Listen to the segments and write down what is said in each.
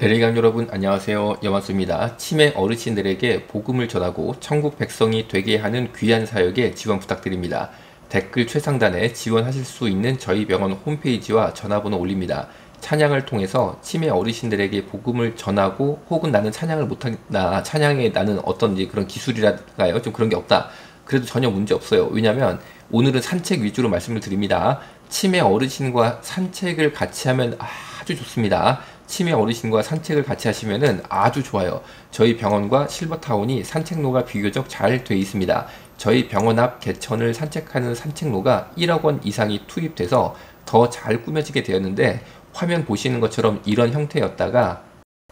대리관 여러분 안녕하세요. 여만수입니다. 치매 어르신들에게 복음을 전하고 천국 백성이 되게 하는 귀한 사역에 지원 부탁드립니다. 댓글 최상단에 지원하실 수 있는 저희 병원 홈페이지와 전화번호 올립니다. 찬양을 통해서 치매 어르신들에게 복음을 전하고 혹은 나는 찬양을 못하나 찬양에 나는 어떤 그런 기술이랄까요? 좀 그런 게 없다. 그래도 전혀 문제 없어요. 왜냐하면 오늘은 산책 위주로 말씀을 드립니다. 치매 어르신과 산책을 같이 하면 아주 좋습니다. 치매 어르신과 산책을 같이 하시면은 아주 좋아요. 저희 병원과 실버타운이 산책로가 비교적 잘 돼 있습니다. 저희 병원 앞 개천을 산책하는 산책로가 1억 원 이상이 투입돼서 더 잘 꾸며지게 되었는데, 화면 보시는 것처럼 이런 형태였다가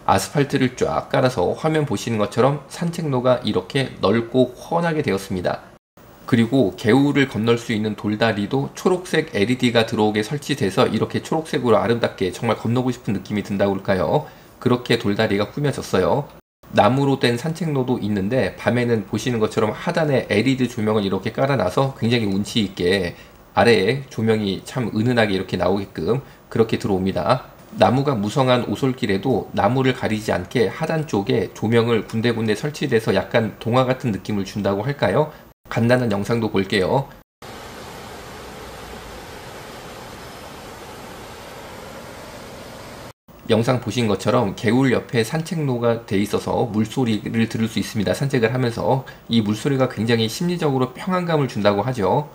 아스팔트를 쫙 깔아서 화면 보시는 것처럼 산책로가 이렇게 넓고 훤하게 되었습니다. 그리고 개울을 건널 수 있는 돌다리도 초록색 LED가 들어오게 설치돼서 이렇게 초록색으로 아름답게 정말 건너고 싶은 느낌이 든다고 할까요? 그렇게 돌다리가 꾸며졌어요. 나무로 된 산책로도 있는데 밤에는 보시는 것처럼 하단에 LED 조명을 이렇게 깔아놔서 굉장히 운치 있게 아래에 조명이 참 은은하게 이렇게 나오게끔 그렇게 들어옵니다. 나무가 무성한 오솔길에도 나무를 가리지 않게 하단 쪽에 조명을 군데군데 설치돼서 약간 동화 같은 느낌을 준다고 할까요? 간단한 영상도 볼게요. 영상 보신 것처럼 개울 옆에 산책로가 돼 있어서 물소리를 들을 수 있습니다. 산책을 하면서 이 물소리가 굉장히 심리적으로 평안감을 준다고 하죠.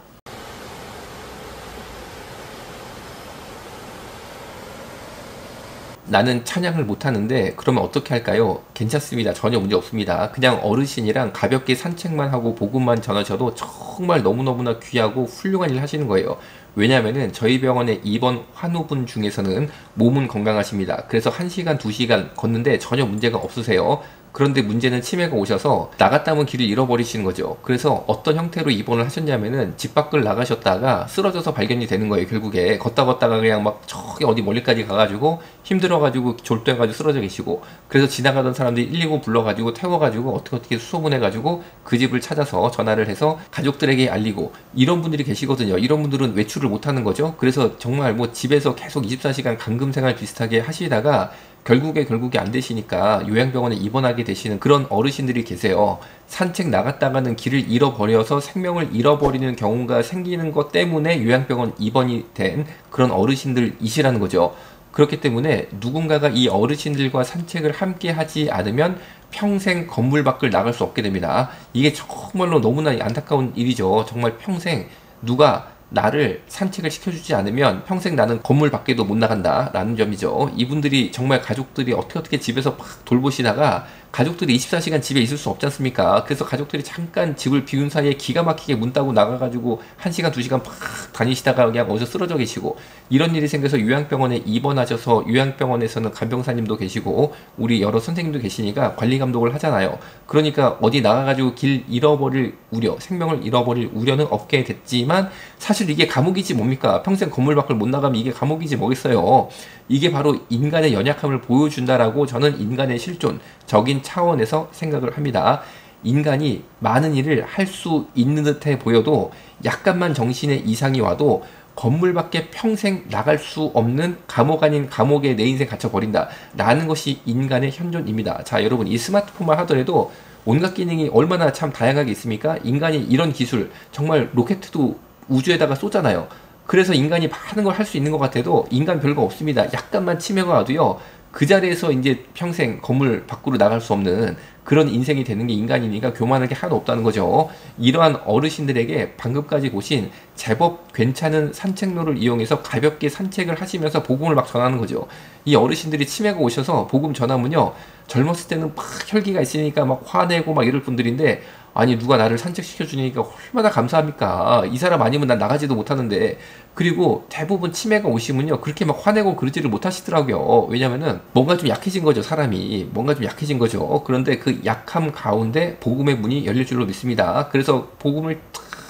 나는 찬양을 못하는데 그러면 어떻게 할까요? 괜찮습니다. 전혀 문제 없습니다. 그냥 어르신이랑 가볍게 산책만 하고 복음만 전하셔도 정말 너무너무나 귀하고 훌륭한 일 하시는 거예요. 왜냐하면은 저희 병원의 입원 환우분 중에서는 몸은 건강하십니다. 그래서 1시간, 2시간 걷는데 전혀 문제가 없으세요. 그런데 문제는 치매가 오셔서 나갔다 오면 길을 잃어버리시는 거죠. 그래서 어떤 형태로 입원을 하셨냐면은 집 밖을 나가셨다가 쓰러져서 발견이 되는 거예요. 결국에 걷다가 그냥 막 저기 어디 멀리까지 가가지고 힘들어가지고 졸도해가지고 쓰러져 계시고, 그래서 지나가던 사람들이 119 불러가지고 태워가지고 어떻게 수소문해가지고 그 집을 찾아서 전화를 해서 가족들에게 알리고, 이런 분들이 계시거든요. 이런 분들은 외출을 못하는 거죠. 그래서 정말 뭐 집에서 계속 24시간 감금생활 비슷하게 하시다가 결국에 안 되시니까 요양병원에 입원하게 되시는 그런 어르신들이 계세요. 산책 나갔다가는 길을 잃어버려서 생명을 잃어버리는 경우가 생기는 것 때문에 요양병원 입원이 된 그런 어르신들이시라는 거죠. 그렇기 때문에 누군가가 이 어르신들과 산책을 함께 하지 않으면 평생 건물 밖을 나갈 수 없게 됩니다. 이게 정말로 너무나 안타까운 일이죠. 정말 평생 누가 나를 산책을 시켜주지 않으면 평생 나는 건물 밖에도 못 나간다 라는 점이죠. 이분들이 정말 가족들이 어떻게 집에서 막 돌보시다가 가족들이 24시간 집에 있을 수 없지 않습니까? 그래서 가족들이 잠깐 집을 비운 사이에 기가 막히게 문 따고 나가가지고 1시간, 2시간 팍 다니시다가 그냥 어디서 쓰러져 계시고, 이런 일이 생겨서 요양병원에 입원하셔서 요양병원에서는 간병사님도 계시고 우리 여러 선생님도 계시니까 관리 감독을 하잖아요. 그러니까 어디 나가가지고 길 잃어버릴 우려, 생명을 잃어버릴 우려는 없게 됐지만 사실 이게 감옥이지 뭡니까? 평생 건물 밖을 못 나가면 이게 감옥이지 뭐겠어요. 이게 바로 인간의 연약함을 보여준다라고 저는 인간의 실존적인 차원에서 생각을 합니다. 인간이 많은 일을 할 수 있는 듯해 보여도 약간만 정신에 이상이 와도 건물 밖에 평생 나갈 수 없는 감옥 아닌 감옥에 내 인생 갇혀버린다 라는 것이 인간의 현존입니다. 자, 여러분, 이 스마트폰만 하더라도 온갖 기능이 얼마나 참 다양하게 있습니까? 인간이 이런 기술, 정말 로켓도 우주에다가 쏘잖아요. 그래서 인간이 많은 걸 할 수 있는 것 같아도 인간 별거 없습니다. 약간만 치매가 와도요, 그 자리에서 이제 평생 건물 밖으로 나갈 수 없는 그런 인생이 되는 게 인간이니까 교만할 게 하나도 없다는 거죠. 이러한 어르신들에게 방금까지 보신 제법 괜찮은 산책로를 이용해서 가볍게 산책을 하시면서 복음을 막 전하는 거죠. 이 어르신들이 치매가 오셔서 복음 전하면요, 젊었을 때는 막 혈기가 있으니까 막 화내고 막 이럴 분들인데, 아니 누가 나를 산책시켜 주니까 얼마나 감사합니까? 이 사람 아니면 난 나가지도 못하는데. 그리고 대부분 치매가 오시면요, 그렇게 막 화내고 그러지를 못하시더라고요. 왜냐면은 뭔가 좀 약해진 거죠. 사람이 뭔가 좀 약해진 거죠. 그런데 그 약함 가운데 복음의 문이 열릴 줄로 믿습니다. 그래서 복음을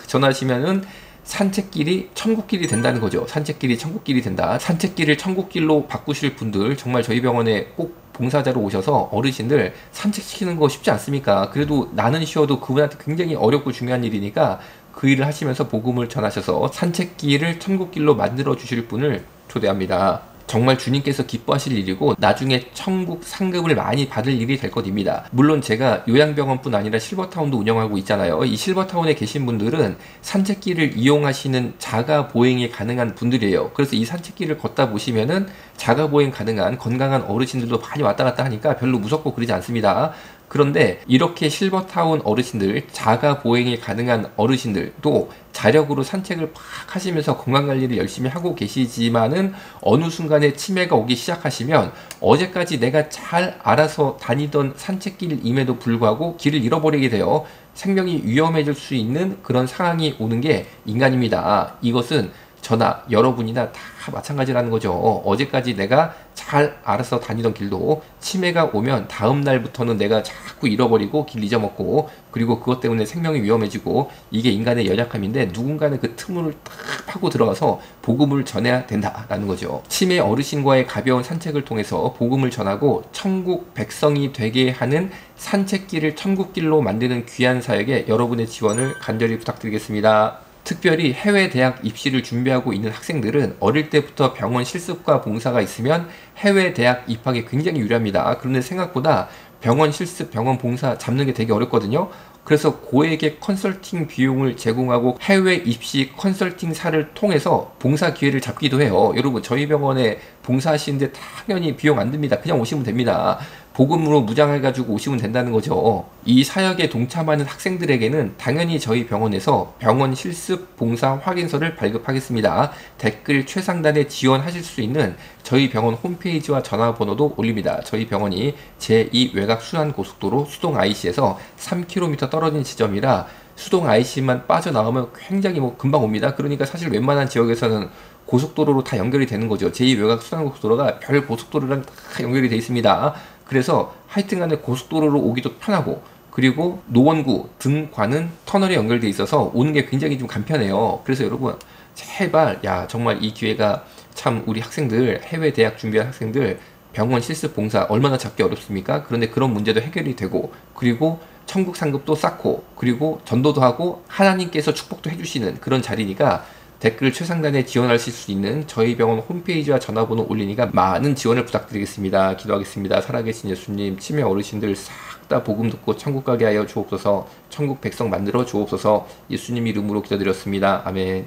전하시면은 산책길이 천국길이 된다는 거죠. 산책길이 천국길이 된다. 산책길을 천국길로 바꾸실 분들 정말 저희 병원에 꼭 봉사자로 오셔서 어르신들 산책시키는 거 쉽지 않습니까? 그래도 나는 쉬어도 그분한테 굉장히 어렵고 중요한 일이니까 그 일을 하시면서 복음을 전하셔서 산책길을 천국길로 만들어 주실 분을 초대합니다. 정말 주님께서 기뻐하실 일이고 나중에 천국 상급을 많이 받을 일이 될 것입니다. 물론 제가 요양병원뿐 아니라 실버타운도 운영하고 있잖아요. 이 실버타운에 계신 분들은 산책길을 이용하시는 자가 보행이 가능한 분들이에요. 그래서 이 산책길을 걷다 보시면은 자가 보행 가능한 건강한 어르신들도 많이 왔다 갔다 하니까 별로 무섭고 그러지 않습니다. 그런데 이렇게 실버타운 어르신들, 자가 보행이 가능한 어르신들도 자력으로 산책을 팍 하시면서 건강관리를 열심히 하고 계시지만은 어느 순간에 치매가 오기 시작하시면 어제까지 내가 잘 알아서 다니던 산책길임에도 불구하고 길을 잃어버리게 돼요. 생명이 위험해질 수 있는 그런 상황이 오는 게 인간입니다. 이것은 저나 여러분이나 다 마찬가지라는 거죠. 어제까지 내가 잘 알아서 다니던 길도 치매가 오면 다음 날부터는 내가 자꾸 잃어버리고 길 잊어먹고 그리고 그것 때문에 생명이 위험해지고 이게 인간의 연약함인데 누군가는 그 틈을 딱 파고 들어가서 복음을 전해야 된다라는 거죠. 치매 어르신과의 가벼운 산책을 통해서 복음을 전하고 천국 백성이 되게 하는 산책길을 천국길로 만드는 귀한 사역에 여러분의 지원을 간절히 부탁드리겠습니다. 특별히 해외 대학 입시를 준비하고 있는 학생들은 어릴 때부터 병원 실습과 봉사가 있으면 해외 대학 입학에 굉장히 유리합니다. 그런데 생각보다 병원 실습, 병원 봉사 잡는 게 되게 어렵거든요. 그래서 고액의 컨설팅 비용을 제공하고 해외 입시 컨설팅사를 통해서 봉사 기회를 잡기도 해요. 여러분, 저희 병원에 봉사하시는데 당연히 비용 안 듭니다. 그냥 오시면 됩니다. 복음으로 무장해가지고 오시면 된다는 거죠. 이 사역에 동참하는 학생들에게는 당연히 저희 병원에서 병원 실습 봉사 확인서를 발급하겠습니다. 댓글 최상단에 지원하실 수 있는 저희 병원 홈페이지와 전화번호도 올립니다. 저희 병원이 제2 외곽순환고속도로 수동 IC에서 3km 떨어진 지점이라 수동 IC만 빠져나오면 굉장히 금방 옵니다. 그러니까 사실 웬만한 지역에서는 고속도로로 다 연결이 되는 거죠. 제2 외곽순환고속도로가 별 고속도로랑 다 연결이 되어 있습니다. 그래서 하여튼간에 고속도로로 오기도 편하고 그리고 노원구 등과는 터널이 연결돼 있어서 오는 게 굉장히 좀 간편해요. 그래서 여러분 제발 정말 이 기회가 참 우리 학생들 해외 대학 준비한 학생들 병원 실습 봉사 얼마나 잡기 어렵습니까? 그런데 그런 문제도 해결이 되고 그리고 천국 상급도 쌓고 그리고 전도도 하고 하나님께서 축복도 해주시는 그런 자리니까 댓글 최상단에 지원하실 수 있는 저희 병원 홈페이지와 전화번호 올리니까 많은 지원을 부탁드리겠습니다. 기도하겠습니다. 살아계신 예수님, 치매 어르신들 싹 다 복음 듣고 천국 가게 하여 주옵소서. 천국 백성 만들어 주옵소서. 예수님 이름으로 기도드렸습니다. 아멘.